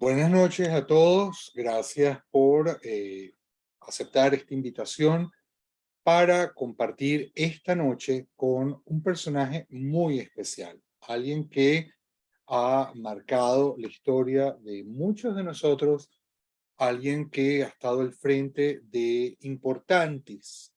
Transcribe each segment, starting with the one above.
Buenas noches a todos. Gracias por aceptar esta invitación para compartir esta noche con un personaje muy especial, alguien que ha marcado la historia de muchos de nosotros, alguien que ha estado al frente de importantes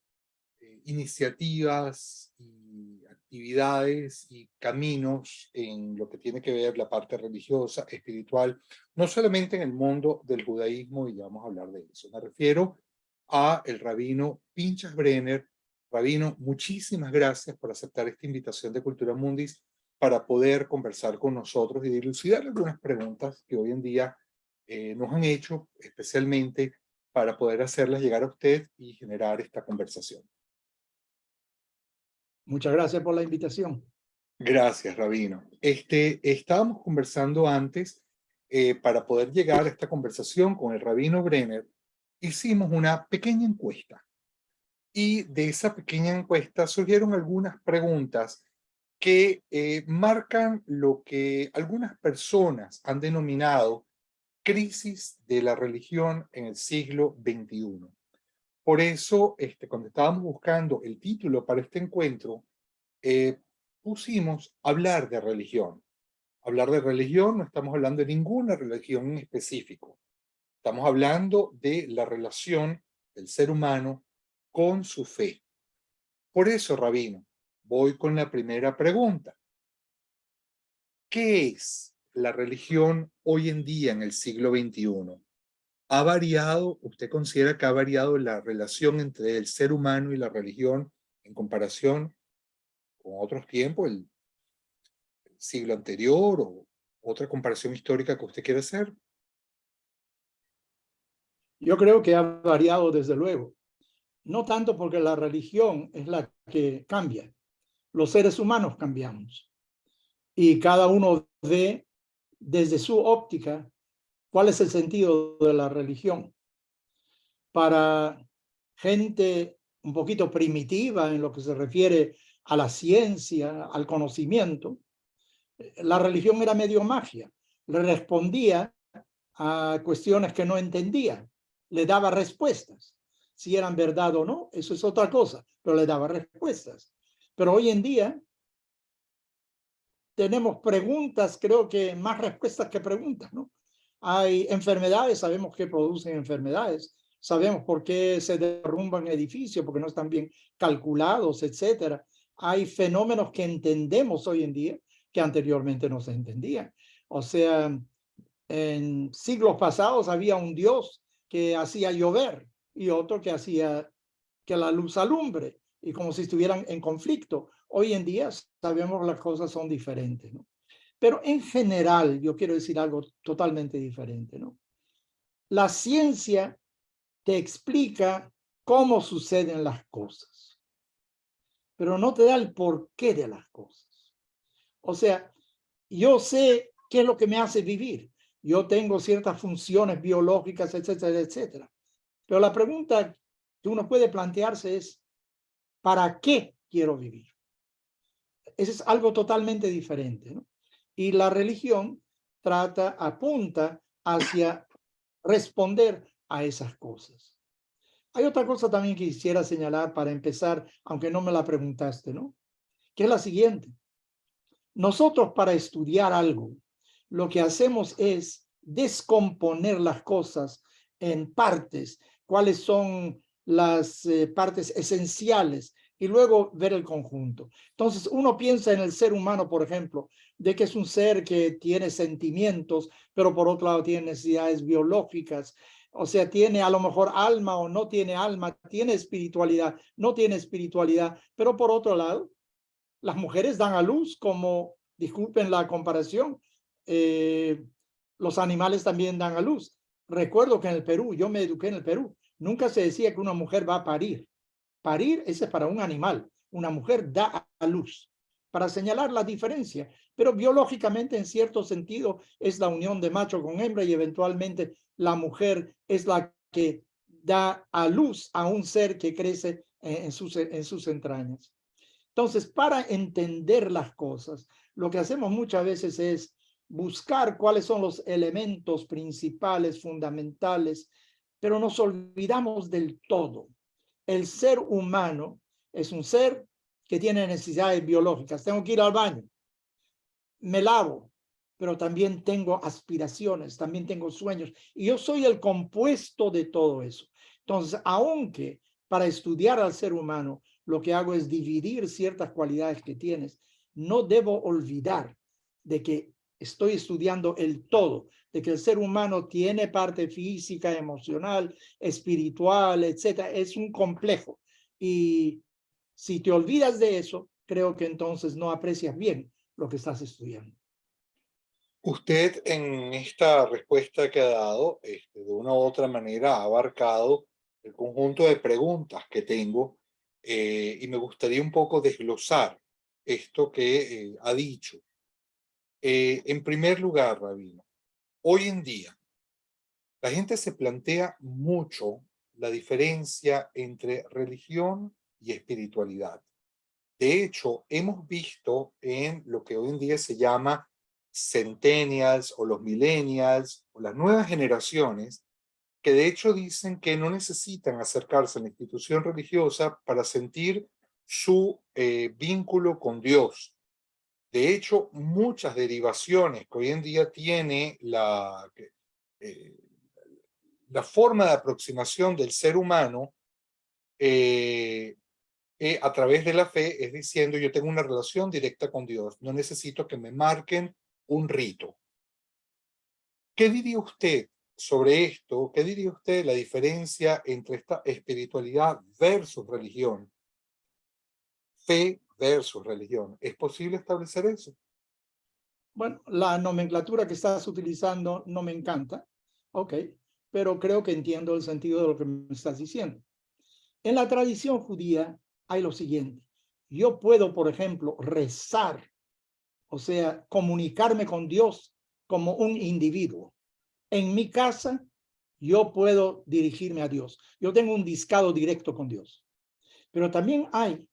iniciativas y actividades y caminos en lo que tiene que ver la parte religiosa, espiritual, no solamente en el mundo del judaísmo, y ya vamos a hablar de eso. Me refiero a el rabino Pinchas Brenner. Rabino, muchísimas gracias por aceptar esta invitación de Cultura Mundis para poder conversar con nosotros y dilucidar algunas preguntas que hoy en día nos han hecho, especialmente para poder hacerlas llegar a usted y generar esta conversación. Muchas gracias por la invitación. Gracias, Rabino. Estábamos conversando antes, para poder llegar a esta conversación con el Rabino Brenner, hicimos una pequeña encuesta y de esa pequeña encuesta surgieron algunas preguntas que marcan lo que algunas personas han denominado crisis de la religión en el siglo XXI. Por eso, cuando estábamos buscando el título para este encuentro, eh, pusimos hablar de religión. Hablar de religión, no estamos hablando de ninguna religión en específico. Estamos hablando de la relación del ser humano con su fe. Por eso, Rabino, voy con la primera pregunta. ¿Qué es la religión hoy en día en el siglo XXI? ¿Ha variado? ¿Usted considera que ha variado la relación entre el ser humano y la religión en comparación con otros tiempos, el siglo anterior o otra comparación histórica que usted quiere hacer? Yo creo que ha variado desde luego, no tanto porque la religión es la que cambia, los seres humanos cambiamos y cada uno ve desde su óptica cuál es el sentido de la religión. Para gente un poquito primitiva en lo que se refiere a la ciencia, al conocimiento, la religión era medio magia, le respondía a cuestiones que no entendía, le daba respuestas. Si eran verdad o no, eso es otra cosa, pero le daba respuestas. Pero hoy en día tenemos preguntas, creo que más respuestas que preguntas, ¿no? Hay enfermedades, sabemos que producen enfermedades, sabemos por qué se derrumban edificios, porque no están bien calculados, etcétera. Hay fenómenos que entendemos hoy en día que anteriormente no se entendían. O sea, en siglos pasados había un Dios que hacía llover y otro que hacía que la luz alumbre, y como si estuvieran en conflicto. Hoy en día sabemos que las cosas son diferentes, ¿no? Pero en general, yo quiero decir algo totalmente diferente, ¿no? La ciencia te explica cómo suceden las cosas, pero no te da el porqué de las cosas. O sea, yo sé qué es lo que me hace vivir. Yo tengo ciertas funciones biológicas, etcétera, etcétera. Pero la pregunta que uno puede plantearse es, ¿para qué quiero vivir? Eso es algo totalmente diferente, ¿no? Y la religión apunta hacia responder a esas cosas. Hay otra cosa también que quisiera señalar para empezar, aunque no me la preguntaste, ¿no? Que es la siguiente. Nosotros para estudiar algo, lo que hacemos es descomponer las cosas en partes, cuáles son las partes esenciales y luego ver el conjunto. Entonces uno piensa en el ser humano, por ejemplo, de que es un ser que tiene sentimientos, pero por otro lado tiene necesidades biológicas. O sea, tiene a lo mejor alma o no tiene alma, tiene espiritualidad, no tiene espiritualidad, pero por otro lado, las mujeres dan a luz como, disculpen la comparación, eh, los animales también dan a luz. Recuerdo que en el Perú, yo me eduqué en el Perú, nunca se decía que una mujer va a parir. Parir, ese es para un animal. Una mujer da a luz, para señalar la diferencia. Pero biológicamente, en cierto sentido, es la unión de macho con hembra y eventualmente la mujer es la que da a luz a un ser que crece en sus entrañas. Entonces, para entender las cosas, lo que hacemos muchas veces es buscar cuáles son los elementos principales, fundamentales, pero nos olvidamos del todo. El ser humano es un ser que tiene necesidades biológicas. Tengo que ir al baño, me lavo, pero también tengo aspiraciones, también tengo sueños, y yo soy el compuesto de todo eso. Entonces, aunque para estudiar al ser humano lo que hago es dividir ciertas cualidades que tienes, no debo olvidar de que estoy estudiando el todo, de que el ser humano tiene parte física, emocional, espiritual, etcétera. Es un complejo. Y si te olvidas de eso, creo que entonces no aprecias bien lo que estás estudiando. Usted en esta respuesta que ha dado, de una u otra manera ha abarcado el conjunto de preguntas que tengo, y me gustaría un poco desglosar esto que ha dicho. En primer lugar, Rabino, hoy en día la gente se plantea mucho la diferencia entre religión y espiritualidad. De hecho, hemos visto en lo que hoy en día se llama centennials o los millennials o las nuevas generaciones, que de hecho dicen que no necesitan acercarse a la institución religiosa para sentir su vínculo con Dios. De hecho, muchas derivaciones que hoy en día tiene eh, la forma de aproximación del ser humano, eh, a través de la fe, es diciendo yo tengo una relación directa con Dios, no necesito que me marquen un rito. ¿Qué diría usted sobre esto? ¿Qué diría usted la diferencia entre esta espiritualidad versus religión? Fe versus religión. ¿Es posible establecer eso? Bueno, la nomenclatura que estás utilizando no me encanta, ok, pero creo que entiendo el sentido de lo que me estás diciendo. En la tradición judía hay lo siguiente. Yo puedo, por ejemplo, rezar, o sea, comunicarme con Dios como un individuo. En mi casa, yo puedo dirigirme a Dios. Yo tengo un discado directo con Dios. Pero también hay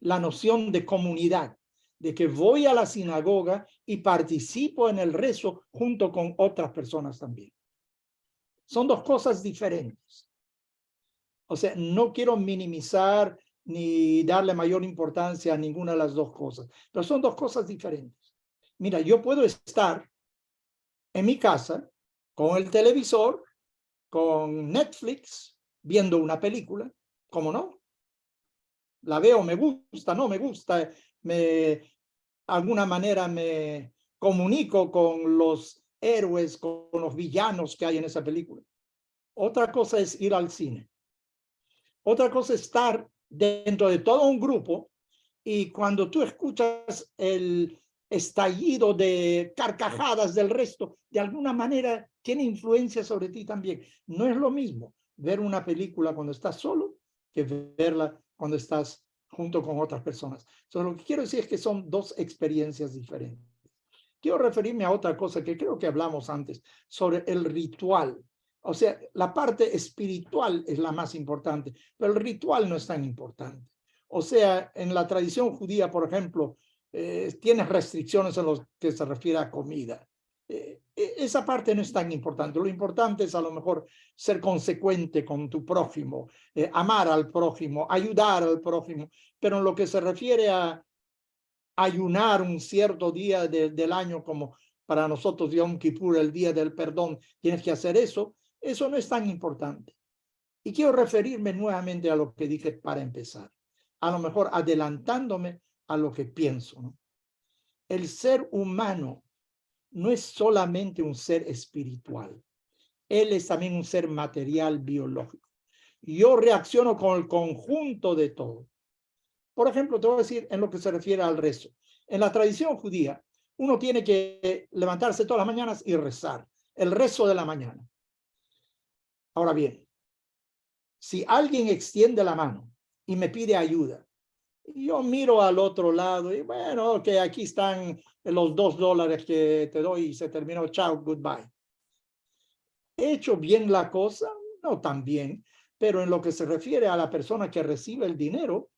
la noción de comunidad, de que voy a la sinagoga y participo en el rezo junto con otras personas también. Son dos cosas diferentes. O sea, no quiero minimizar ni darle mayor importancia a ninguna de las dos cosas, pero son dos cosas diferentes. Mira, yo puedo estar en mi casa con el televisor, con Netflix, viendo una película, ¿cómo no? La veo, me gusta, no me gusta, me, alguna manera me comunico con los héroes, con los villanos que hay en esa película. Otra cosa es ir al cine. Otra cosa es estar dentro de todo un grupo y cuando tú escuchas el estallido de carcajadas del resto, de alguna manera tiene influencia sobre ti también. No es lo mismo ver una película cuando estás solo que verla cuando estás junto con otras personas. Entonces, lo que quiero decir es que son dos experiencias diferentes. Quiero referirme a otra cosa que creo que hablamos antes, sobre el ritual. O sea, la parte espiritual es la más importante, pero el ritual no es tan importante. O sea, en la tradición judía, por ejemplo, tienes restricciones en lo que se refiere a comida. Esa parte no es tan importante. Lo importante es a lo mejor ser consecuente con tu prójimo, amar al prójimo, ayudar al prójimo. Pero en lo que se refiere a ayunar un cierto día del año, como para nosotros Yom Kippur, el día del perdón, tienes que hacer eso, eso no es tan importante. Y quiero referirme nuevamente a lo que dije para empezar, a lo mejor adelantándome a lo que pienso, ¿no? El ser humano no es solamente un ser espiritual, él es también un ser material biológico. Yo reacciono con el conjunto de todo. Por ejemplo, te voy a decir en lo que se refiere al rezo. En la tradición judía, uno tiene que levantarse todas las mañanas y rezar, el rezo de la mañana. Ahora bien, si alguien extiende la mano y me pide ayuda, yo miro al otro lado y bueno, ok, aquí están los $2 que te doy y se terminó, chao, goodbye. ¿He hecho bien la cosa? No tan bien, pero en lo que se refiere a la persona que recibe el dinero,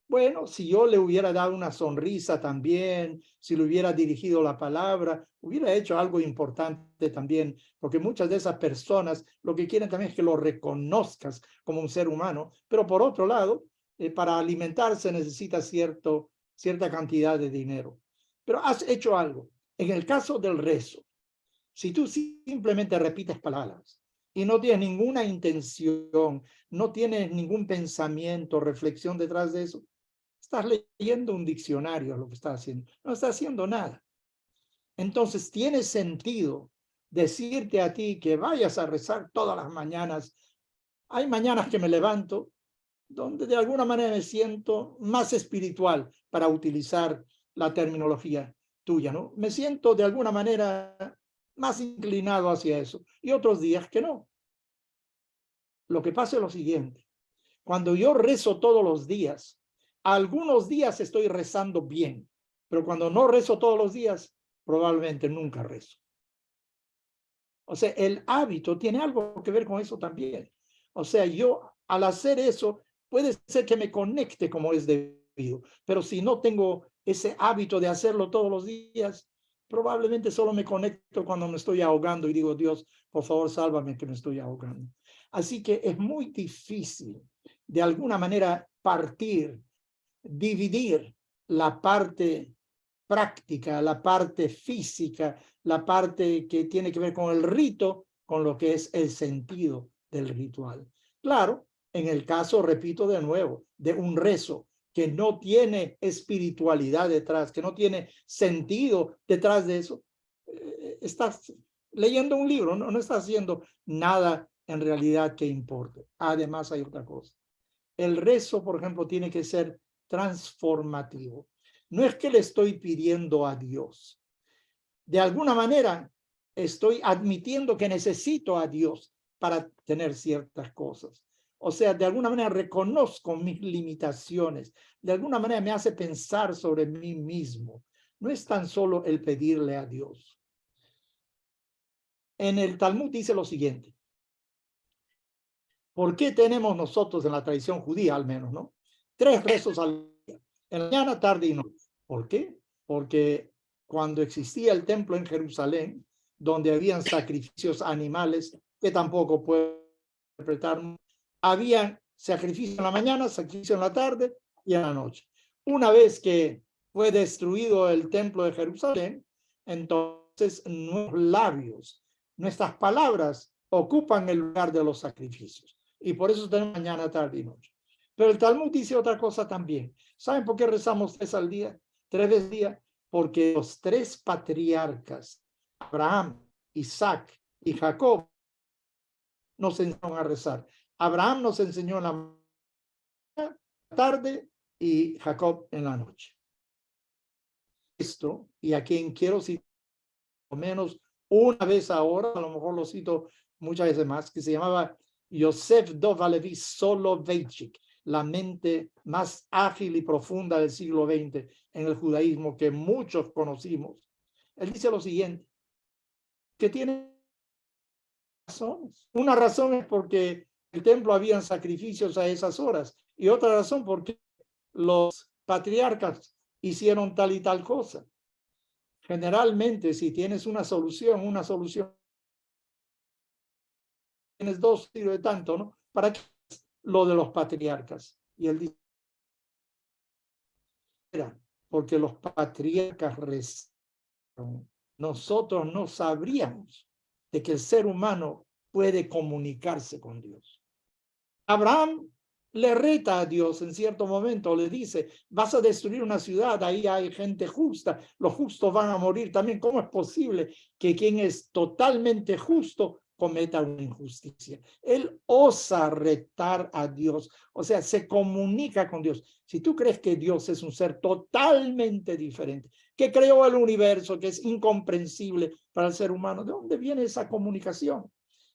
Bueno, si yo le hubiera dado una sonrisa también, si le hubiera dirigido la palabra, hubiera hecho algo importante también, porque muchas de esas personas lo que quieren también es que lo reconozcas como un ser humano, pero por otro lado, para alimentarse necesita cierta cantidad de dinero. Pero has hecho algo. En el caso del rezo, si tú simplemente repites palabras y no tienes ninguna intención, no tienes ningún pensamiento, reflexión detrás de eso, estás leyendo un diccionario, lo que estás haciendo. No estás haciendo nada. Entonces, tiene sentido decirte a ti que vayas a rezar todas las mañanas. Hay mañanas que me levanto donde de alguna manera me siento más espiritual, para utilizar la terminología tuya, ¿no? Me siento de alguna manera más inclinado hacia eso, y otros días que no. Lo que pasa es lo siguiente: cuando yo rezo todos los días, algunos días estoy rezando bien, pero cuando no rezo todos los días, probablemente nunca rezo. O sea, el hábito tiene algo que ver con eso también. O sea, yo al hacer eso, puede ser que me conecte como es debido, pero si no tengo ese hábito de hacerlo todos los días, probablemente solo me conecto cuando me estoy ahogando y digo: Dios, por favor, sálvame que me estoy ahogando. Así que es muy difícil de alguna manera dividir la parte práctica, la parte física, la parte que tiene que ver con el rito, con lo que es el sentido del ritual. Claro, en el caso, repito de nuevo, de un rezo que no tiene espiritualidad detrás, que no tiene sentido detrás de eso, estás leyendo un libro, no estás haciendo nada en realidad que importe. Además, hay otra cosa. El rezo, por ejemplo, tiene que ser transformativo. No es que le estoy pidiendo a Dios. De alguna manera, estoy admitiendo que necesito a Dios para tener ciertas cosas. O sea, de alguna manera reconozco mis limitaciones. De alguna manera me hace pensar sobre mí mismo. No es tan solo el pedirle a Dios. En el Talmud dice lo siguiente: ¿por qué tenemos nosotros en la tradición judía, al menos, ¿no?, 3 rezos al día, en la mañana, tarde y noche? ¿Por qué? Porque cuando existía el templo en Jerusalén, donde habían sacrificios animales, que tampoco puedo interpretar, había sacrificio en la mañana, sacrificio en la tarde y en la noche. Una vez que fue destruido el templo de Jerusalén, entonces nuestros labios, nuestras palabras ocupan el lugar de los sacrificios. Y por eso tenemos mañana, tarde y noche. Pero el Talmud dice otra cosa también. ¿Saben por qué rezamos 3 al día? 3 veces al día. Porque los 3 patriarcas, Abraham, Isaac y Jacob, nos enseñaron a rezar. Abraham nos enseñó en la tarde y Jacob en la noche. Esto, y a quien quiero citar por lo menos una vez ahora, a lo mejor lo cito muchas veces más, que se llamaba Yosef Dov Halevi Soloveitchik, la mente más ágil y profunda del siglo XX en el judaísmo que muchos conocimos. Él dice lo siguiente, que tiene razones. Una razón es porque en el templo habían sacrificios a esas horas, y otra razón porque los patriarcas hicieron tal y tal cosa. Generalmente, si tienes una solución, tienes 2, sirve de tanto, ¿no? ¿Para qué lo de los patriarcas? Y él dice, porque los patriarcas rezaron. Nosotros no sabríamos de que el ser humano puede comunicarse con Dios. Abraham le reta a Dios en cierto momento, le dice: vas a destruir una ciudad, ahí hay gente justa, los justos van a morir también. ¿Cómo es posible que quien es totalmente justo cometa una injusticia? Él osa retar a Dios, o sea, se comunica con Dios. Si tú crees que Dios es un ser totalmente diferente, que creó el universo, que es incomprensible para el ser humano, ¿de dónde viene esa comunicación?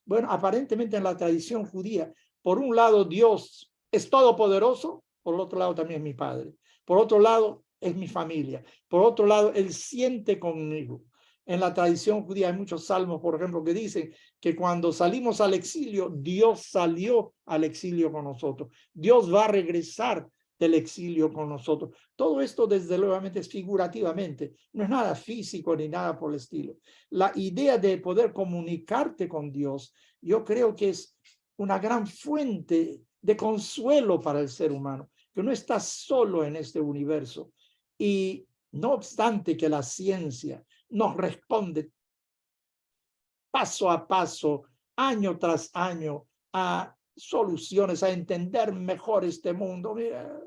Bueno, aparentemente en la tradición judía, por un lado, Dios es todopoderoso, por otro lado también es mi padre, por otro lado es mi familia, por otro lado Él siente conmigo. En la tradición judía hay muchos salmos, por ejemplo, que dicen que cuando salimos al exilio, Dios salió al exilio con nosotros. Dios va a regresar del exilio con nosotros. Todo esto, desde luego, es figurativamente, no es nada físico ni nada por el estilo. La idea de poder comunicarte con Dios, yo creo que es una gran fuente de consuelo para el ser humano, que no está solo en este universo. Y no obstante que la ciencia nos responde paso a paso, año tras año, a soluciones, a entender mejor este mundo. Mira,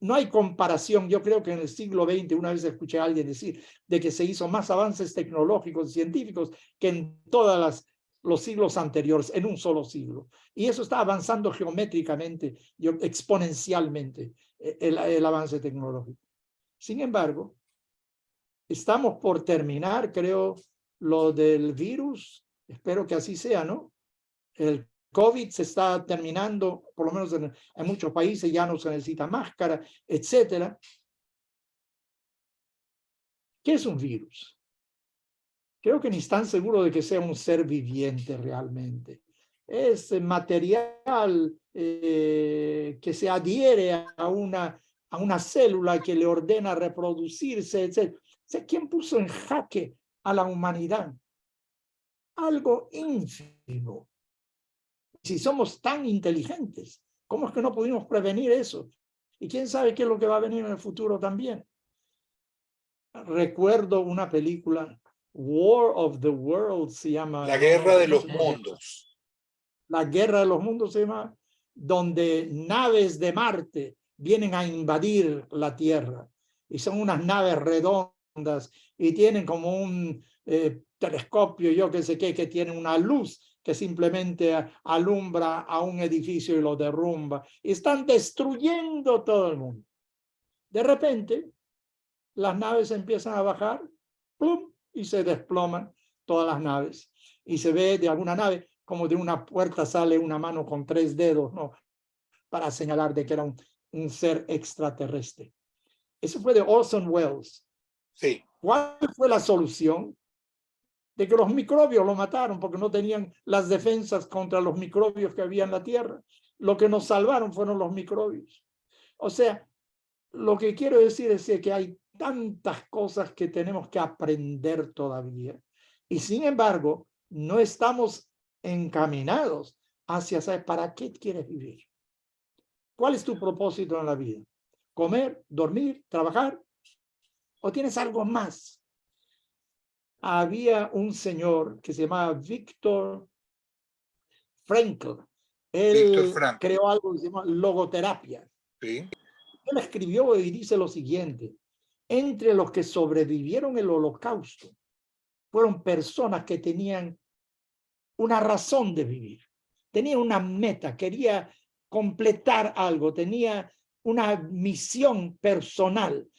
no hay comparación. Yo creo que en el siglo XX, una vez escuché a alguien decir de que se hizo más avances tecnológicos y científicos que en todos los siglos anteriores, en un solo siglo. Y eso está avanzando geométricamente, exponencialmente, el avance tecnológico. Sin embargo, estamos por terminar, creo, lo del virus. Espero que así sea, ¿no? El COVID se está terminando, por lo menos en muchos países ya no se necesita máscara, etcétera. ¿Qué es un virus? Creo que ni están seguros de que sea un ser viviente realmente. Es material que se adhiere a una célula que le ordena reproducirse, etc. O sea, ¿quién puso en jaque a la humanidad? Algo ínfimo. Si somos tan inteligentes, ¿cómo es que no pudimos prevenir eso? Y quién sabe qué es lo que va a venir en el futuro también. Recuerdo una película, War of the Worlds se llama. La guerra de no los sé cómo se llama. mundos. La guerra de los mundos se llama, donde naves de Marte vienen a invadir la Tierra. Y son unas naves redondas y tienen como un telescopio, yo qué sé qué, que tiene una luz que simplemente alumbra a un edificio y lo derrumba. Y están destruyendo todo el mundo. De repente, las naves empiezan a bajar, ¡pum!, y se desploman todas las naves. Y se ve de alguna nave como de una puerta sale una mano con 3 dedos, ¿no?, para señalar de que era un ser extraterrestre. Eso fue de Orson Welles. Sí. ¿Cuál fue la solución? De que los microbios lo mataron porque no tenían las defensas contra los microbios que había en la Tierra. Lo que nos salvaron fueron los microbios. O sea, lo que quiero decir es que hay tantas cosas que tenemos que aprender todavía. Y sin embargo, no estamos encaminados hacia saber para qué quieres vivir. ¿Cuál es tu propósito en la vida? ¿Comer, dormir, trabajar? ¿O tienes algo más? Había un señor que se llamaba Viktor Frankl. Víctor Él Frank. creó algo que se llama logoterapia. Sí. Él escribió y dice lo siguiente: entre los que sobrevivieron el holocausto fueron personas que tenían una razón de vivir, tenían una meta, quería completar algo, tenía una misión personal.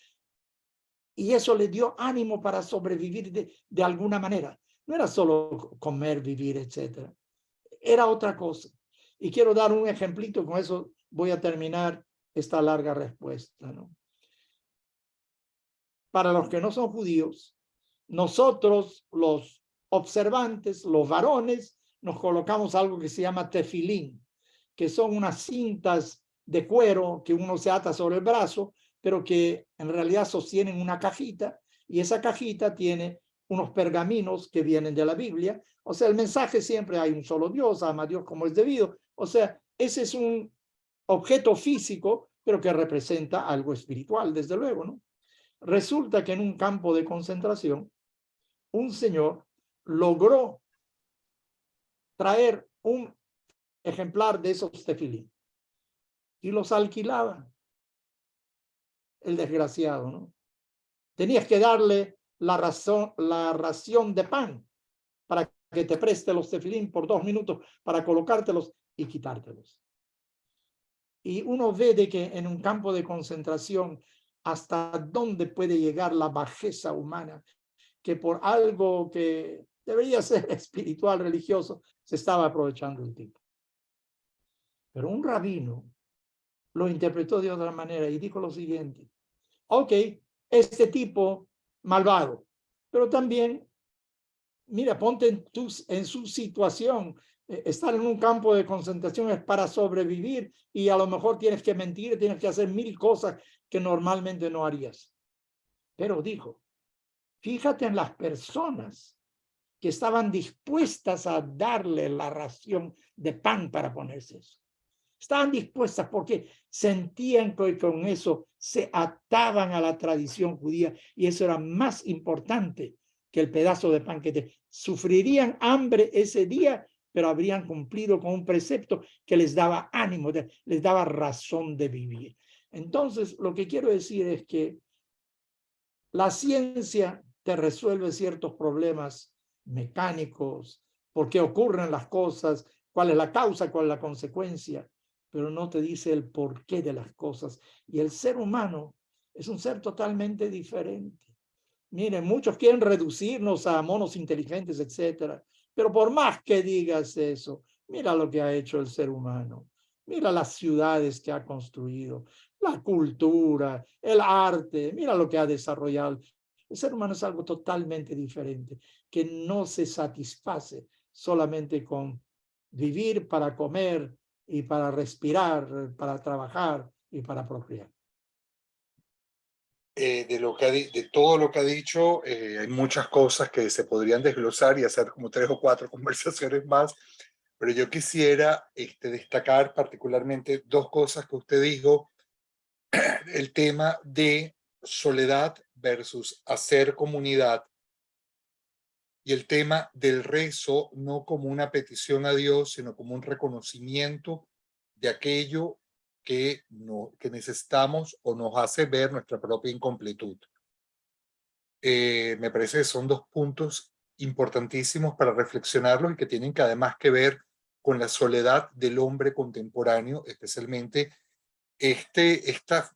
Y eso le dio ánimo para sobrevivir de alguna manera. No era solo comer, vivir, etc. Era otra cosa. Y quiero dar un ejemplito, con eso voy a terminar esta larga respuesta, ¿no? Para los que no son judíos, nosotros, los observantes, los varones, nos colocamos algo que se llama tefilín, que son unas cintas de cuero que uno se ata sobre el brazo, pero que en realidad sostienen una cajita, y esa cajita tiene unos pergaminos que vienen de la Biblia. O sea, el mensaje siempre: hay un solo Dios, ama a Dios como es debido. O sea, ese es un objeto físico, pero que representa algo espiritual, desde luego, ¿no? Resulta que en un campo de concentración, un señor logró traer un ejemplar de esos tefilín y los alquilaba. El desgraciado, ¿no? Tenías que darle la ración de pan para que te preste los tefilín por 2 minutos para colocártelos y quitártelos. Y uno ve de que en un campo de concentración hasta dónde puede llegar la bajeza humana, que por algo que debería ser espiritual, religioso, se estaba aprovechando el tipo. Pero un rabino lo interpretó de otra manera y dijo lo siguiente: ok, este tipo malvado, pero también mira, ponte en su situación. Estar en un campo de concentración es para sobrevivir y a lo mejor tienes que mentir, tienes que hacer 1000 cosas que normalmente no harías. Pero dijo, fíjate en las personas que estaban dispuestas a darle la ración de pan para ponerse eso. Estaban dispuestas porque sentían que con eso se ataban a la tradición judía y eso era más importante que el pedazo de pan que te sufrirían hambre ese día, pero habrían cumplido con un precepto que les daba ánimo, les daba razón de vivir. Entonces, lo que quiero decir es que la ciencia te resuelve ciertos problemas mecánicos, por qué ocurren las cosas, cuál es la causa, cuál es la consecuencia, pero no te dice el porqué de las cosas. Y el ser humano es un ser totalmente diferente. Miren, muchos quieren reducirnos a monos inteligentes, etcétera, pero por más que digas eso, mira lo que ha hecho el ser humano. Mira las ciudades que ha construido, la cultura, el arte, mira lo que ha desarrollado. El ser humano es algo totalmente diferente, que no se satisface solamente con vivir para comer y para respirar, para trabajar y para procrear. De todo lo que ha dicho, hay muchas cosas que se podrían desglosar y hacer como 3 o 4 conversaciones más, pero yo quisiera destacar particularmente 2 cosas que usted dijo: el tema de soledad versus hacer comunidad, y el tema del rezo no como una petición a Dios, sino como un reconocimiento de aquello que necesitamos o nos hace ver nuestra propia incompletud. Me parece que son 2 puntos importantísimos para reflexionarlos y que tienen que además que ver con la soledad del hombre contemporáneo, especialmente este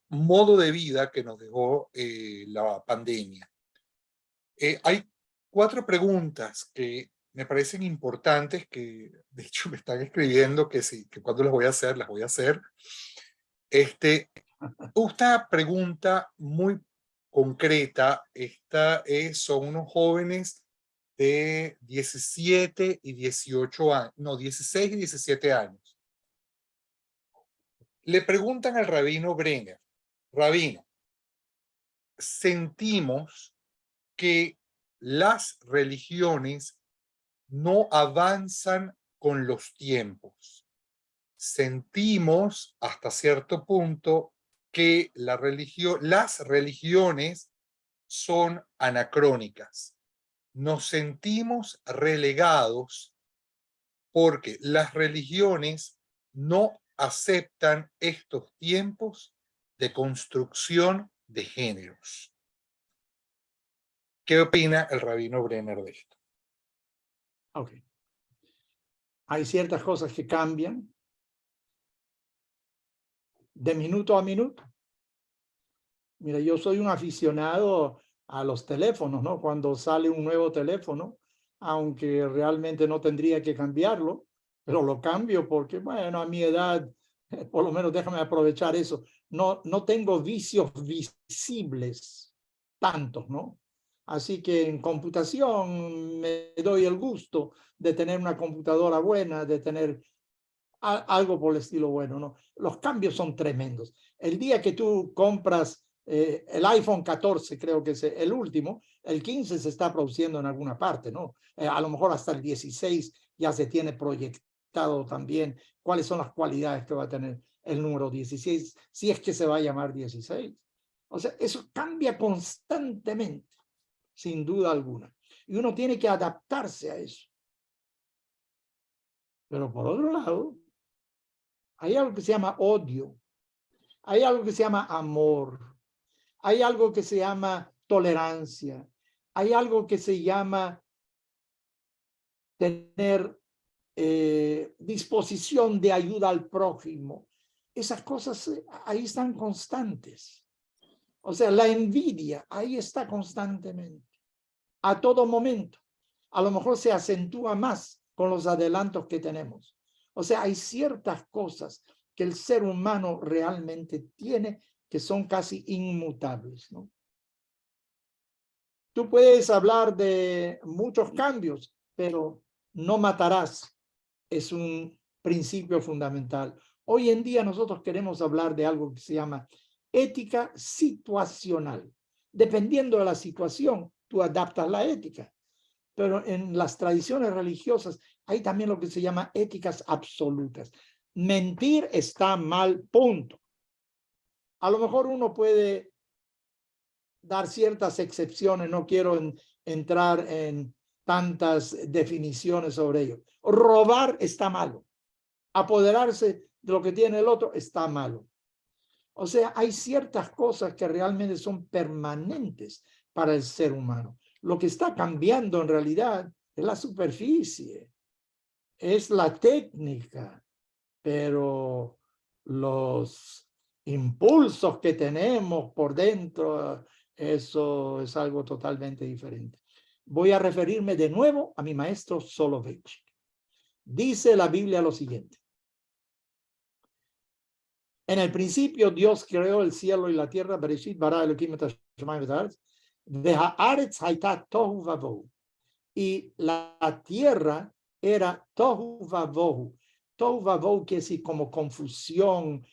modo de vida que nos dejó la pandemia. Hay 4 preguntas que me parecen importantes, que de hecho me están escribiendo que sí, que cuando las voy a hacer, las voy a hacer. Una pregunta muy concreta, son unos jóvenes de 17 y 18 años, no, 16 y 17 años. Le preguntan al rabino Brenner: rabino, sentimos que las religiones no avanzan con los tiempos. Sentimos hasta cierto punto que las religiones son anacrónicas. Nos sentimos relegados porque las religiones no aceptan estos tiempos de construcción de géneros. ¿Qué opina el rabino Brenner de esto? Ok. Hay ciertas cosas que cambian de minuto a minuto. Mira, yo soy un aficionado a los teléfonos, ¿no? Cuando sale un nuevo teléfono, aunque realmente no tendría que cambiarlo, pero lo cambio porque, bueno, a mi edad, por lo menos déjame aprovechar eso. No tengo vicios visibles tantos, ¿no? Así que en computación me doy el gusto de tener una computadora buena, de tener algo por el estilo bueno, ¿no? Los cambios son tremendos. El día que tú compras el iPhone 14, creo que es el último, el 15 se está produciendo en alguna parte, ¿no? A lo mejor hasta el 16 ya se tiene proyectado también cuáles son las cualidades que va a tener el número 16, si es que se va a llamar 16. O sea, eso cambia constantemente, sin duda alguna. Y uno tiene que adaptarse a eso. Pero por otro lado, hay algo que se llama odio, hay algo que se llama amor, hay algo que se llama tolerancia, hay algo que se llama tener disposición de ayuda al prójimo. Esas cosas ahí están constantes. O sea, la envidia ahí está constantemente, a todo momento. A lo mejor se acentúa más con los adelantos que tenemos. O sea, hay ciertas cosas que el ser humano realmente tiene que son casi inmutables, ¿no? Tú puedes hablar de muchos cambios, pero no matarás. Es un principio fundamental. Hoy en día nosotros queremos hablar de algo que se llama ética situacional. Dependiendo de la situación, tú adaptas la ética. Pero en las tradiciones religiosas hay también lo que se llama éticas absolutas. Mentir está mal, punto. A lo mejor uno puede dar ciertas excepciones, no quiero entrar en tantas definiciones sobre ello. Robar está malo. Apoderarse de lo que tiene el otro está malo. O sea, hay ciertas cosas que realmente son permanentes para el ser humano. Lo que está cambiando en realidad es la superficie, es la técnica, pero los impulsos que tenemos por dentro, eso es algo totalmente diferente. Voy a referirme de nuevo a mi maestro Soloveitchik. Dice la Biblia lo siguiente. En el principio Dios creó el cielo y la tierra, Bereshit bara Elohim et hashamayim v'et haaretz, v'haaretz hayta tohu vavohu. Y la tierra era tohu vavohu. Tohu vavohu quiere decir como confusión,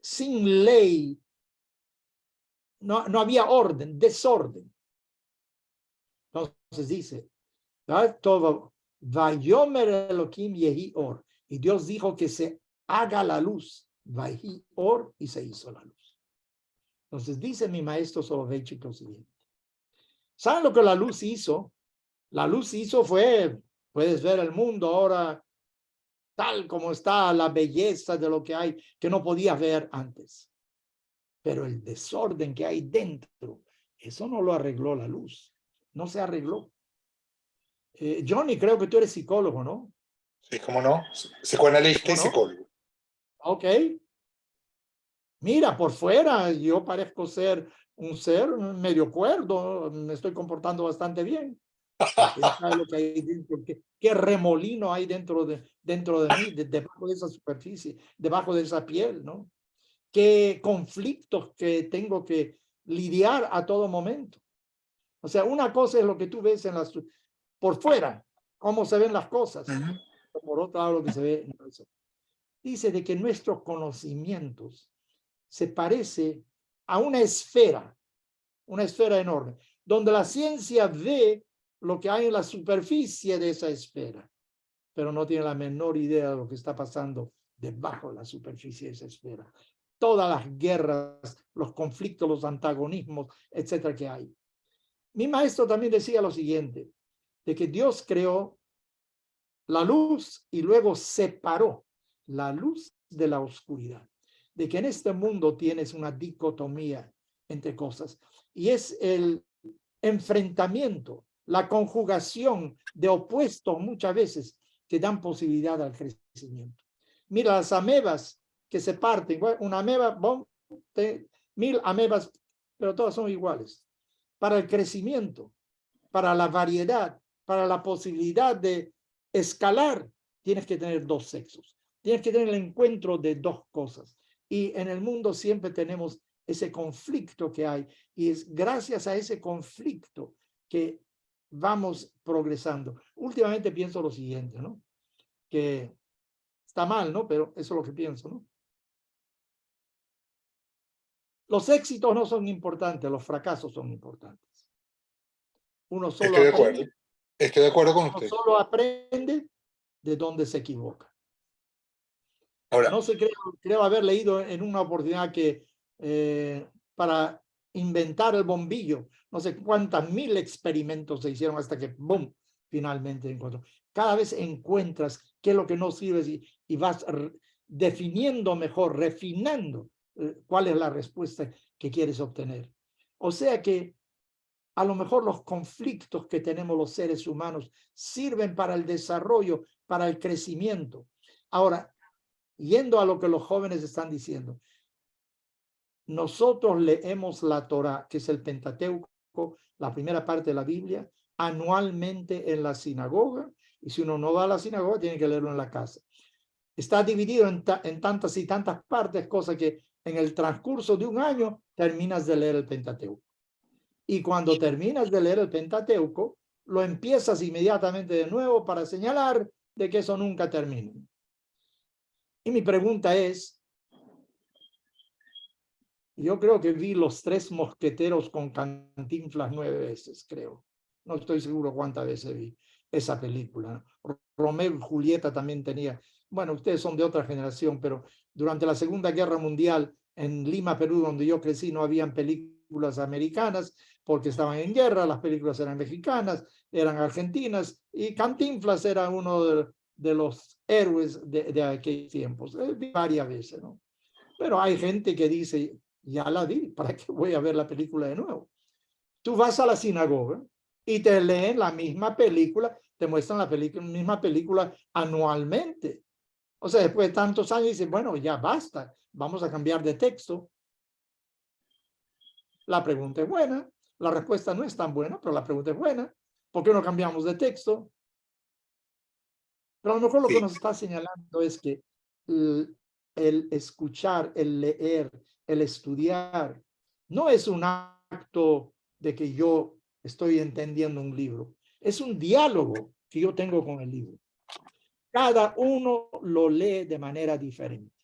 sin ley, no había orden, desorden. Entonces dice, Vayomer Elohim yehi or, y Dios dijo que se haga la luz, Vayi or, y se hizo la luz. Entonces dice mi maestro Soloveitchik lo siguiente. ¿Saben lo que la luz hizo? La luz hizo fue, puedes ver el mundo ahora tal como está, la belleza de lo que hay, que no podías ver antes. Pero el desorden que hay dentro, eso no lo arregló la luz. No se arregló. Johnny, creo que tú eres psicólogo, ¿no? Sí, cómo no. Psicoanalista y ¿No? psicólogo. Ok. Mira, por fuera yo parezco ser un ser medio cuerdo, me estoy comportando bastante bien. ¿Quién sabe lo que hay dentro? ¿Qué remolino hay dentro de mí, debajo de esa superficie, debajo de esa piel, ¿no? ¿Qué conflictos que tengo que lidiar a todo momento? O sea, una cosa es lo que tú ves por fuera, cómo se ven las cosas. Por otro lado, lo que se ve en eso. Dice de que nuestros conocimientos se parece a una esfera enorme, donde la ciencia ve lo que hay en la superficie de esa esfera, pero no tiene la menor idea de lo que está pasando debajo de la superficie de esa esfera. Todas las guerras, los conflictos, los antagonismos, etcétera, que hay. Mi maestro también decía lo siguiente, de que Dios creó la luz y luego separó la luz de la oscuridad. De que en este mundo tienes una dicotomía entre cosas y es el enfrentamiento, la conjugación de opuestos muchas veces que dan posibilidad al crecimiento. Mira las amebas que se parten, bueno, una ameba, 1000 amebas, pero todas son iguales. Para el crecimiento, para la variedad, para la posibilidad de escalar, tienes que tener dos sexos. Tienes que tener el encuentro de dos cosas. Y en el mundo siempre tenemos ese conflicto que hay. Y es gracias a ese conflicto que vamos progresando. Últimamente pienso lo siguiente, ¿no? Que está mal, ¿no? Pero eso es lo que pienso, ¿no? Los éxitos no son importantes, los fracasos son importantes. Uno solo Estoy de acuerdo. aprende, Estoy de acuerdo con uno usted. solo aprende de dónde se equivoca. Ahora, No sé, creo haber leído en una oportunidad que para inventar el bombillo, no sé cuántas mil experimentos se hicieron hasta que, ¡boom!, finalmente encontró. Cada vez encuentras qué es lo que no sirve y vas definiendo mejor, refinando cuál es la respuesta que quieres obtener. O sea que a lo mejor los conflictos que tenemos los seres humanos sirven para el desarrollo, para el crecimiento. Ahora, yendo a lo que los jóvenes están diciendo, nosotros leemos la Torá, que es el Pentateuco, la primera parte de la Biblia, anualmente en la sinagoga, y si uno no va a la sinagoga, tiene que leerlo en la casa. Está dividido en tantas y tantas partes, cosa que en el transcurso de un año terminas de leer el Pentateuco. Y cuando terminas de leer el Pentateuco, lo empiezas inmediatamente de nuevo para señalar de que eso nunca termina. Y mi pregunta es, yo creo que vi Los Tres Mosqueteros con Cantinflas 9 veces, creo. No estoy seguro cuántas veces vi esa película. Romeo y Julieta también tenía. Bueno, ustedes son de otra generación, pero durante la Segunda Guerra Mundial, en Lima, Perú, donde yo crecí, no habían películas americanas porque estaban en guerra, las películas eran mexicanas, eran argentinas, y Cantinflas era uno de los héroes de aquellos tiempos. Vi varias veces, ¿no? Pero hay gente que dice, ya la vi, ¿para qué voy a ver la película de nuevo? Tú vas a la sinagoga y te leen la misma película, te muestran la misma película anualmente. O sea, después de tantos años dicen, bueno, ya basta, vamos a cambiar de texto. La pregunta es buena, la respuesta no es tan buena, pero la pregunta es buena. ¿Por qué no cambiamos de texto? Pero a lo mejor lo que Sí, nos está señalando es que el escuchar, el leer, el estudiar, no es un acto de que yo estoy entendiendo un libro. Es un diálogo que yo tengo con el libro. Cada uno lo lee de manera diferente.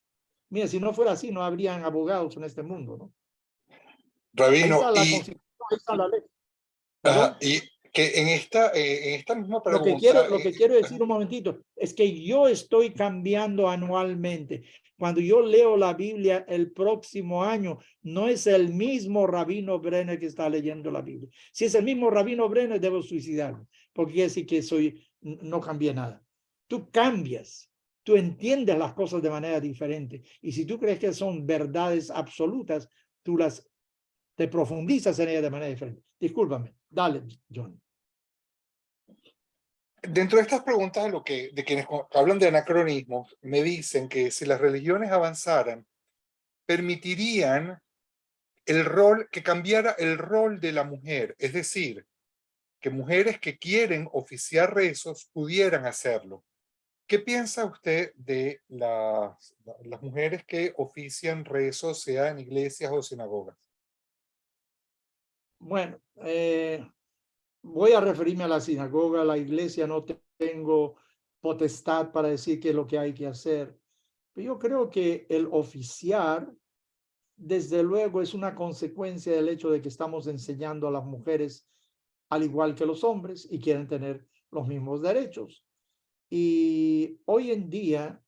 Mira, si no fuera así, no habrían abogados en este mundo, ¿no? Ahí Rabino, está la Constitución, ahí está la ley. ajá, ¿Perdón? y que en esta misma pregunta, Lo que quiero decir un momentito es que yo estoy cambiando anualmente. Cuando yo leo la Biblia el próximo año, no es el mismo Rabino Brenner que está leyendo la Biblia. Si es el mismo Rabino Brenner, debo suicidarme, porque quiere decir que no cambié nada. Tú cambias, tú entiendes las cosas de manera diferente. Y si tú crees que son verdades absolutas, te profundizas en ellas de manera diferente. Discúlpame, dale, John. dentro de estas preguntas de quienes hablan de anacronismos, me dicen que si las religiones avanzaran, permitirían que cambiara el rol de la mujer, es decir, que mujeres que quieren oficiar rezos pudieran hacerlo. ¿Qué piensa usted de las mujeres que ofician rezos, sea en iglesias o sinagogas? Bueno, voy a referirme a la sinagoga, a la iglesia, no tengo potestad para decir qué es lo que hay que hacer. Pero yo creo que el oficiar, desde luego, es una consecuencia del hecho de que estamos enseñando a las mujeres al igual que los hombres y quieren tener los mismos derechos. Y hoy en día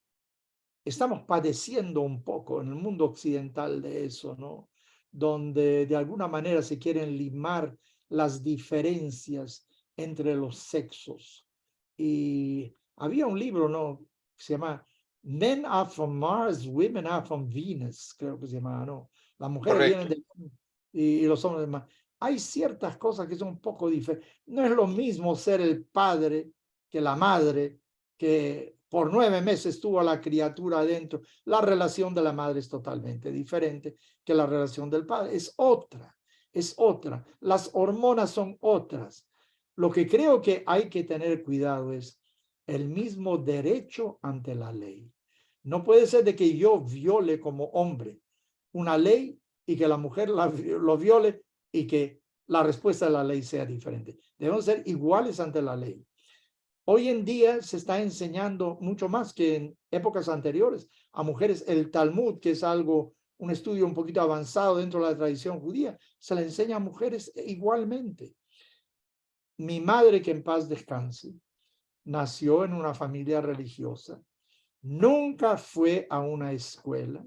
estamos padeciendo un poco en el mundo occidental de eso, ¿no? Donde de alguna manera se quieren limar las diferencias entre los sexos. Y había un libro, ¿no? Que se llama Men are from Mars, Women are from Venus, creo que se llama, ¿no? Las mujeres vienen Correcto. de y los hombres de Mars. Hay ciertas cosas que son un poco diferentes. No es lo mismo ser el padre que la madre, que por 9 meses tuvo a la criatura adentro. La relación de la madre es totalmente diferente que la relación del padre. Es otra, es otra. Las hormonas son otras. Lo que creo que hay que tener cuidado es el mismo derecho ante la ley. No puede ser de que yo viole como hombre una ley y que la mujer lo viole y que la respuesta de la ley sea diferente. Debemos ser iguales ante la ley. Hoy en día se está enseñando mucho más que en épocas anteriores a mujeres el Talmud, que es un estudio un poquito avanzado dentro de la tradición judía, se le enseña a mujeres igualmente. Mi madre, que en paz descanse, nació en una familia religiosa, nunca fue a una escuela,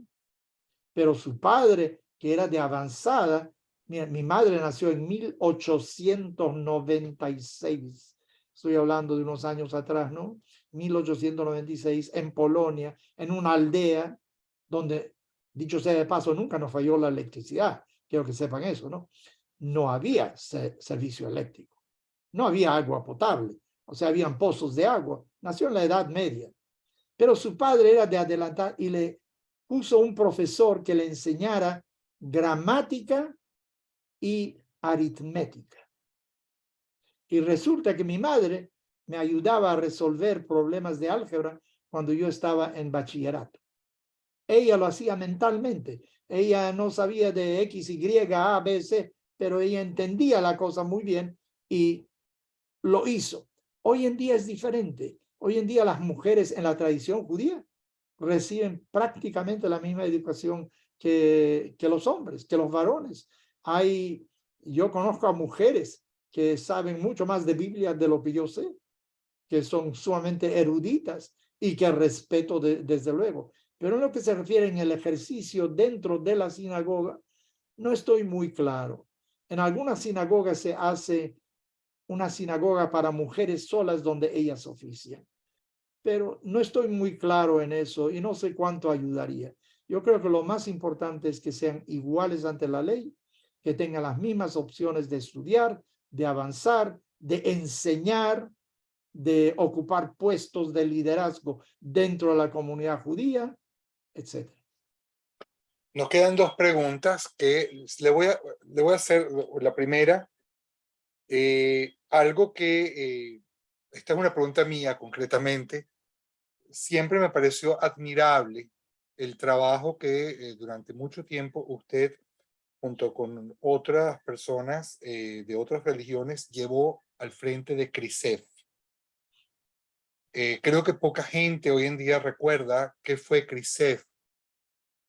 pero su padre, que era de avanzada, mi madre nació en 1896. Estoy hablando de unos años atrás, ¿no? 1896, en Polonia, en una aldea donde, dicho sea de paso, nunca nos falló la electricidad. Quiero que sepan eso, ¿no? No había servicio eléctrico. No había agua potable. O sea, habían pozos de agua. Nació en la Edad Media. Pero su padre era de adelantar y le puso un profesor que le enseñara gramática y aritmética. Y resulta que mi madre me ayudaba a resolver problemas de álgebra cuando yo estaba en bachillerato. Ella lo hacía mentalmente. Ella no sabía de X, Y, A, B, C, pero ella entendía la cosa muy bien y lo hizo. Hoy en día es diferente. Hoy en día las mujeres en la tradición judía reciben prácticamente la misma educación que los hombres, que los varones. Yo conozco a mujeres que saben mucho más de Biblia de lo que yo sé, que son sumamente eruditas y que respeto desde luego. Pero en lo que se refiere en el ejercicio dentro de la sinagoga, no estoy muy claro. En algunas sinagogas se hace una sinagoga para mujeres solas donde ellas ofician, pero no estoy muy claro en eso y no sé cuánto ayudaría. Yo creo que lo más importante es que sean iguales ante la ley, que tengan las mismas opciones de estudiar, de avanzar, de enseñar, de ocupar puestos de liderazgo dentro de la comunidad judía, etc. Nos quedan dos preguntas que le voy a hacer. La primera, algo que, esta es una pregunta mía concretamente, siempre me pareció admirable el trabajo que durante mucho tiempo usted, junto con otras personas de otras religiones, llevó al frente de CRISEF. Creo que poca gente hoy en día recuerda qué fue CRISEF.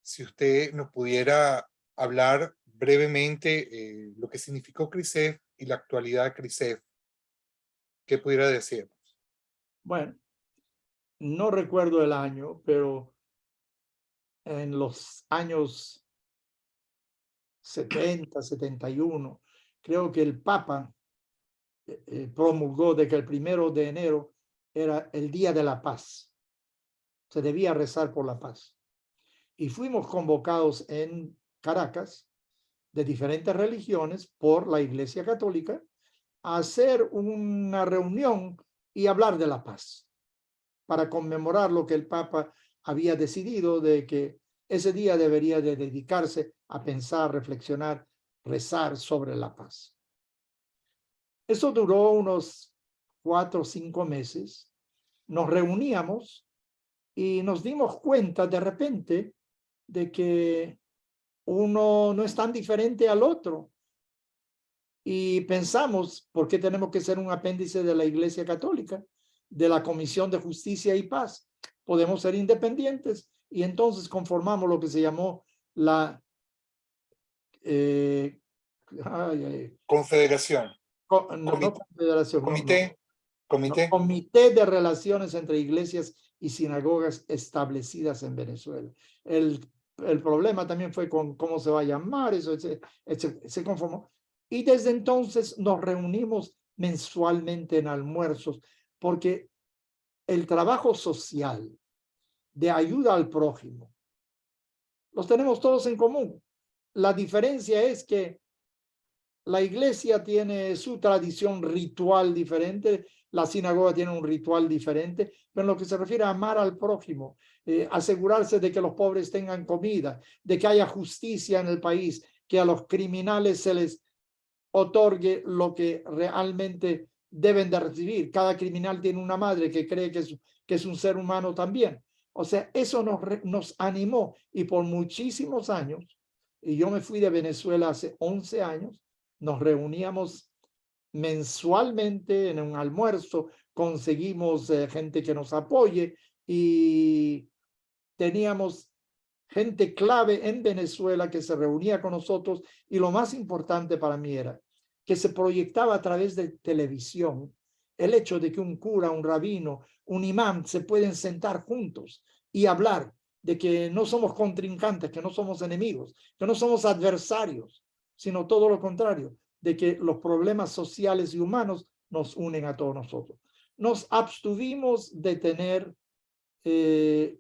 Si usted nos pudiera hablar brevemente lo que significó CRISEF y la actualidad de CRISEF, ¿qué pudiera decir? Bueno, no recuerdo el año, pero en los años 70, 71, creo que el Papa promulgó de que el 1 de enero era el Día de la Paz. Se debía rezar por la paz. Y fuimos convocados en Caracas de diferentes religiones por la Iglesia Católica a hacer una reunión y hablar de la paz para conmemorar lo que el Papa había decidido de que ese día debería de dedicarse a pensar, reflexionar, rezar sobre la paz. Eso duró unos 4 o 5 meses. Nos reuníamos y nos dimos cuenta de repente de que uno no es tan diferente al otro. Y pensamos, ¿por qué tenemos que ser un apéndice de la Iglesia Católica, de la Comisión de Justicia y Paz? Podemos ser independientes y entonces conformamos lo que se llamó la Confederación, no confederación, comité, comité. Comité de Relaciones entre Iglesias y Sinagogas establecidas en Venezuela. El problema también fue con cómo se va a llamar, eso se conformó. Y desde entonces nos reunimos mensualmente en almuerzos, porque el trabajo social de ayuda al prójimo los tenemos todos en común. La diferencia es que la iglesia tiene su tradición ritual diferente, la sinagoga tiene un ritual diferente, pero en lo que se refiere a amar al prójimo, asegurarse de que los pobres tengan comida, de que haya justicia en el país, que a los criminales se les otorgue lo que realmente deben de recibir. Cada criminal tiene una madre que cree que es un ser humano también. O sea, eso nos animó y por muchísimos años, y yo me fui de Venezuela hace 11 años, nos reuníamos mensualmente en un almuerzo, conseguimos gente que nos apoye y teníamos gente clave en Venezuela que se reunía con nosotros y lo más importante para mí era que se proyectaba a través de televisión el hecho de que un cura, un rabino, un imán se pueden sentar juntos y hablar de que no somos contrincantes, que no somos enemigos, que no somos adversarios, sino todo lo contrario, de que los problemas sociales y humanos nos unen a todos nosotros. Nos abstuvimos de tener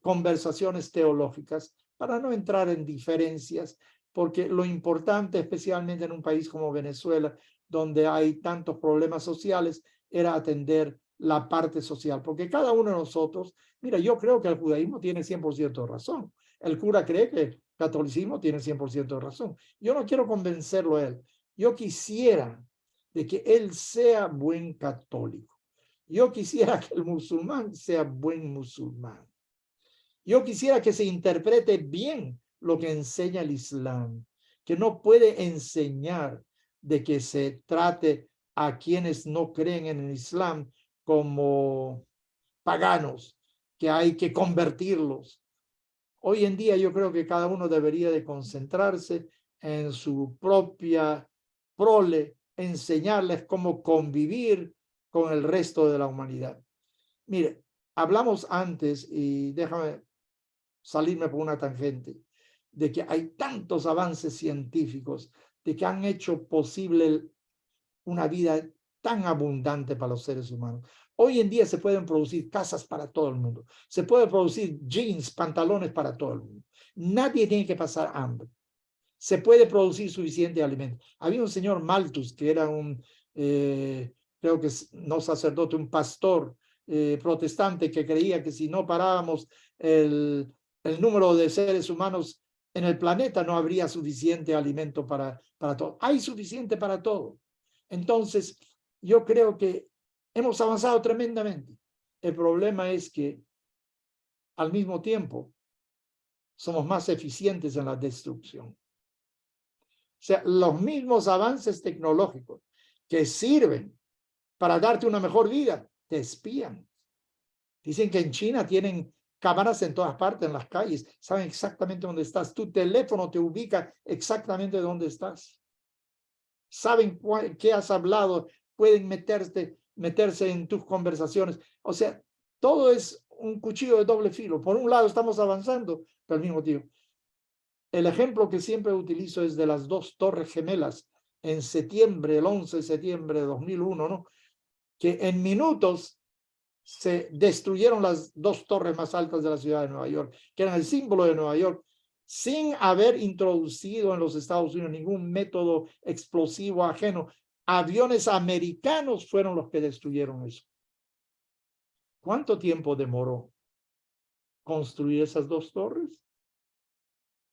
conversaciones teológicas para no entrar en diferencias, porque lo importante, especialmente en un país como Venezuela, donde hay tantos problemas sociales, era atender la parte social, porque cada uno de nosotros, mira, yo creo que el judaísmo tiene 100% de razón, el cura cree que el catolicismo tiene 100% de razón, yo no quiero convencerlo a él, yo quisiera de que él sea buen católico, yo quisiera que el musulmán sea buen musulmán, yo quisiera que se interprete bien lo que enseña el Islam, que no puede enseñar de que se trate a quienes no creen en el Islam como paganos, que hay que convertirlos. Hoy en día yo creo que cada uno debería de concentrarse en su propia prole, enseñarles cómo convivir con el resto de la humanidad. Mire, hablamos antes, y déjame salirme por una tangente, de que hay tantos avances científicos, de que han hecho posible una vida tan abundante para los seres humanos. Hoy en día se pueden producir casas para todo el mundo. Se puede producir jeans, pantalones para todo el mundo. Nadie tiene que pasar hambre. Se puede producir suficiente alimento. Había un señor Malthus que era creo que no sacerdote, un pastor protestante que creía que si no parábamos el número de seres humanos en el planeta no habría suficiente alimento para todo. Hay suficiente para todo. Entonces, yo creo que hemos avanzado tremendamente. El problema es que al mismo tiempo somos más eficientes en la destrucción. O sea, los mismos avances tecnológicos que sirven para darte una mejor vida, te espían. Dicen que en China tienen cámaras en todas partes, en las calles, saben exactamente dónde estás. Tu teléfono te ubica exactamente dónde estás. Saben qué has hablado, pueden meterse en tus conversaciones. O sea, todo es un cuchillo de doble filo. Por un lado estamos avanzando, pero al mismo tiempo. El ejemplo que siempre utilizo es de las dos torres gemelas en septiembre, el 11 de septiembre de 2001, ¿no? Que en minutos se destruyeron las dos torres más altas de la ciudad de Nueva York, que eran el símbolo de Nueva York, sin haber introducido en los Estados Unidos ningún método explosivo ajeno. Aviones americanos fueron los que destruyeron eso. ¿Cuánto tiempo demoró construir esas dos torres?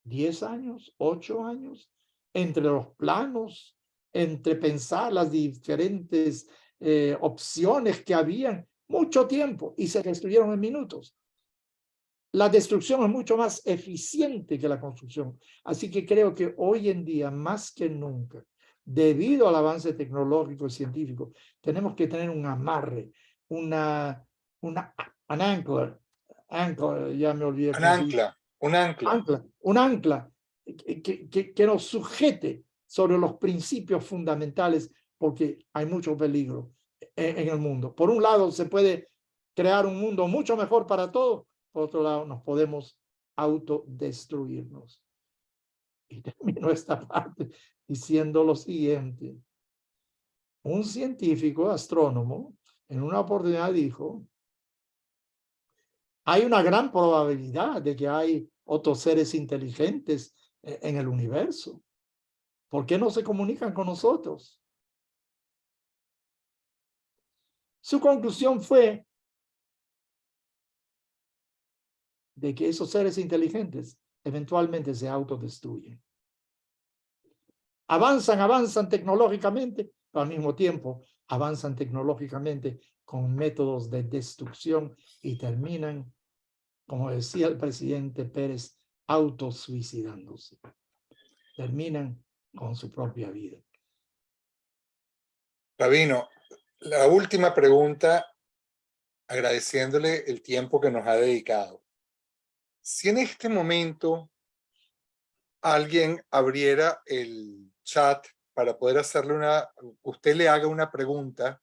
10 años, 8 años, entre los planos, entre pensar las diferentes opciones que habían, mucho tiempo, y se destruyeron en minutos. La destrucción es mucho más eficiente que la construcción. Así que creo que hoy en día, más que nunca, debido al avance tecnológico y científico, tenemos que tener un amarre, un ancla, ya me olvidé cómo se dice. Un ancla que nos sujete sobre los principios fundamentales, porque hay mucho peligro en el mundo. Por un lado, se puede crear un mundo mucho mejor para todos, por otro lado, nos podemos autodestruirnos. Y termino esta parte diciendo lo siguiente. Un científico astrónomo en una oportunidad dijo: hay una gran probabilidad de que hay otros seres inteligentes en el universo. ¿Por qué no se comunican con nosotros? Su conclusión fue de que esos seres inteligentes eventualmente se autodestruyen. Avanzan tecnológicamente, pero al mismo tiempo avanzan tecnológicamente con métodos de destrucción y terminan, como decía el presidente Pérez, autosuicidándose. Terminan con su propia vida. Rabino, la última pregunta, agradeciéndole el tiempo que nos ha dedicado. Si en este momento alguien abriera el chat para poder hacerle usted le haga una pregunta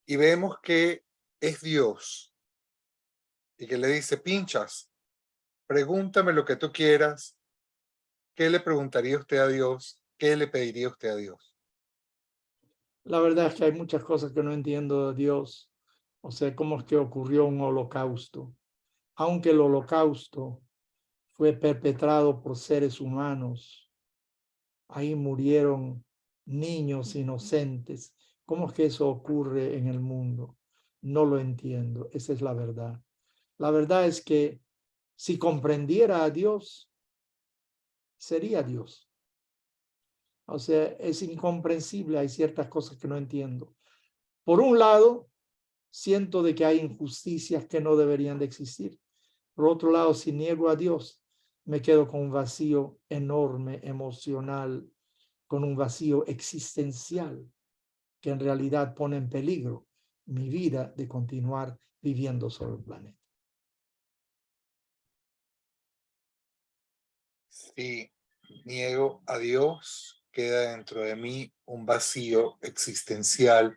y vemos que es Dios y que le dice: Pinchas, pregúntame lo que tú quieras, ¿qué le preguntaría usted a Dios? ¿Qué le pediría usted a Dios? La verdad es que hay muchas cosas que no entiendo de Dios. O sea, cómo es que ocurrió un holocausto. Aunque el holocausto fue perpetrado por seres humanos, ahí murieron niños inocentes. ¿Cómo es que eso ocurre en el mundo? No lo entiendo. Esa es la verdad. La verdad es que si comprendiera a Dios, sería Dios. O sea, es incomprensible. Hay ciertas cosas que no entiendo. Por un lado, siento de que hay injusticias que no deberían de existir. Por otro lado, si niego a Dios, me quedo con un vacío enorme, emocional, con un vacío existencial que en realidad pone en peligro mi vida de continuar viviendo sobre el planeta. Si niego a Dios, queda dentro de mí un vacío existencial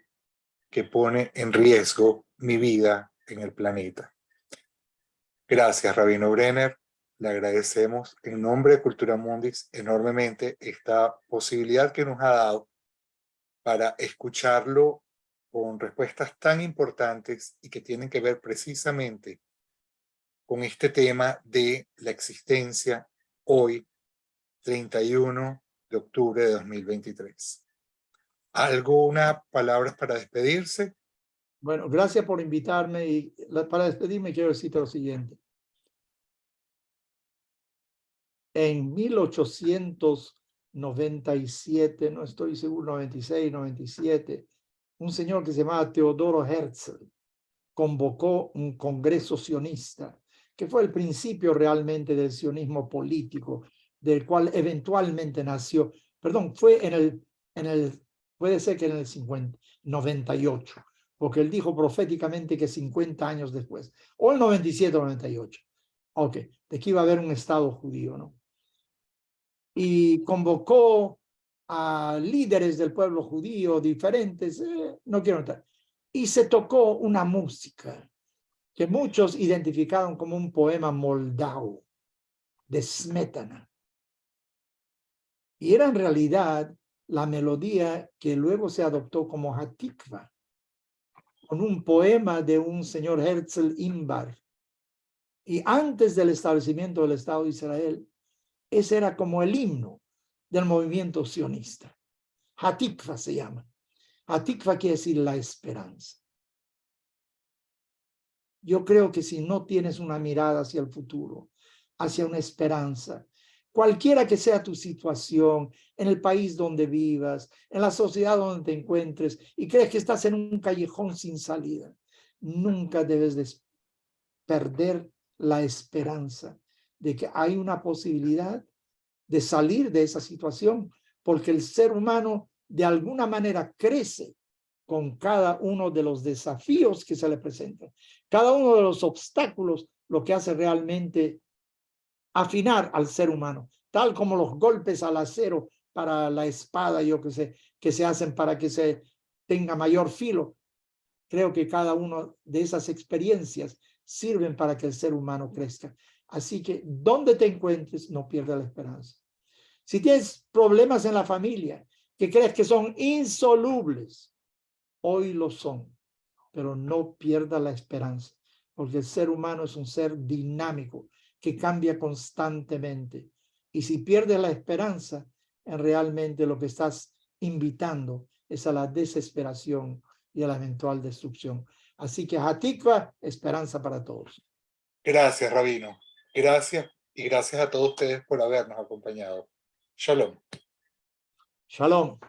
que pone en riesgo mi vida en el planeta. Gracias, Rabino Brenner. Le agradecemos en nombre de Cultura Mundis enormemente esta posibilidad que nos ha dado para escucharlo con respuestas tan importantes y que tienen que ver precisamente con este tema de la existencia hoy, 31 de octubre de 2023. ¿Algunas palabras para despedirse? Bueno, gracias por invitarme y para despedirme quiero decirte lo siguiente. En 1897, no estoy seguro, 96, 97, un señor que se llamaba Teodoro Herzl convocó un congreso sionista, que fue el principio realmente del sionismo político, del cual eventualmente nació, fue puede ser que en el 98, porque él dijo proféticamente que 50 años después, o el 97 o 98, de que iba a haber un Estado judío, ¿no? Y convocó a líderes del pueblo judío diferentes, no quiero entrar, y se tocó una música que muchos identificaron como un poema moldavo de Smetana. Y era en realidad la melodía que luego se adoptó como Hatikva, con un poema de un señor Herzl Imbar. Y antes del establecimiento del Estado de Israel, ese era como el himno del movimiento sionista. Hatikva se llama. Hatikva quiere decir la esperanza. Yo creo que si no tienes una mirada hacia el futuro, hacia una esperanza, cualquiera que sea tu situación, en el país donde vivas, en la sociedad donde te encuentres, y crees que estás en un callejón sin salida, nunca debes de perder la esperanza de que hay una posibilidad de salir de esa situación, porque el ser humano de alguna manera crece con cada uno de los desafíos que se le presentan, cada uno de los obstáculos, lo que hace realmente afinar al ser humano, tal como los golpes al acero para la espada, yo que sé, que se hacen para que se tenga mayor filo. Creo que cada una de esas experiencias sirven para que el ser humano crezca. Así que donde te encuentres, no pierdas la esperanza. Si tienes problemas en la familia que crees que son insolubles, hoy lo son, pero no pierdas la esperanza, porque el ser humano es un ser dinámico que cambia constantemente. Y si pierdes la esperanza, realmente lo que estás invitando es a la desesperación y a la eventual destrucción. Así que Hatikva, esperanza para todos. Gracias, Rabino. Gracias y gracias a todos ustedes por habernos acompañado. Shalom. Shalom.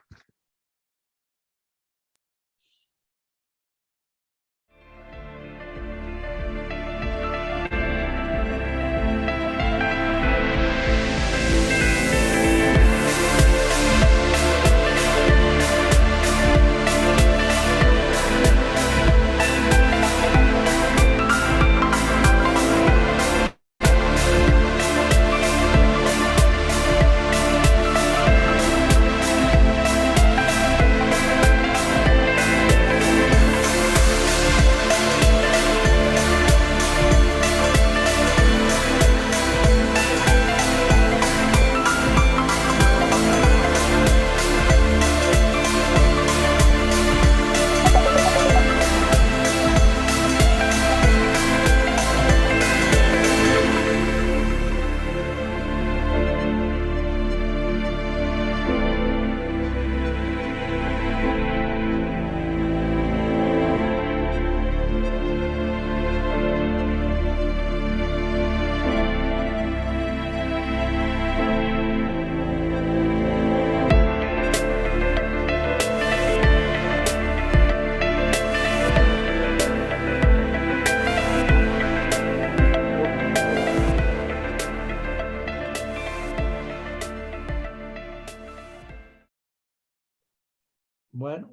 Bueno.